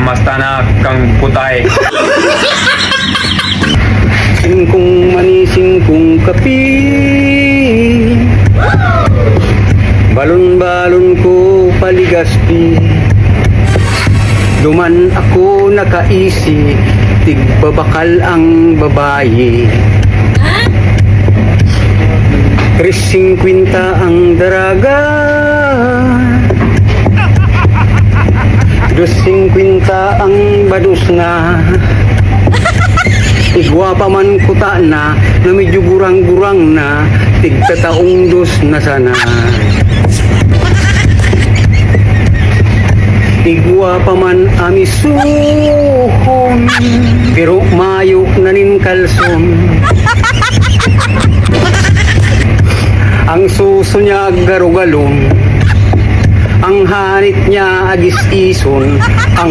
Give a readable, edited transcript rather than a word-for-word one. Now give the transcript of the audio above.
Namastana kang putay. Singkong mani, singkong kapi, balon-balon ko paligaspi. Duman ako nakaisi, tigbabakal ang babae. 3.50 ang daraga, 2.50 ang badus na. Igwa pa man kuta na medyo gurang-gurang na, tigtataong dos na sana. Igwa pa man amisuhon, pero mayo na nin kalson. Ang suso niya garugalon, ang hanit niya agis-ison, ang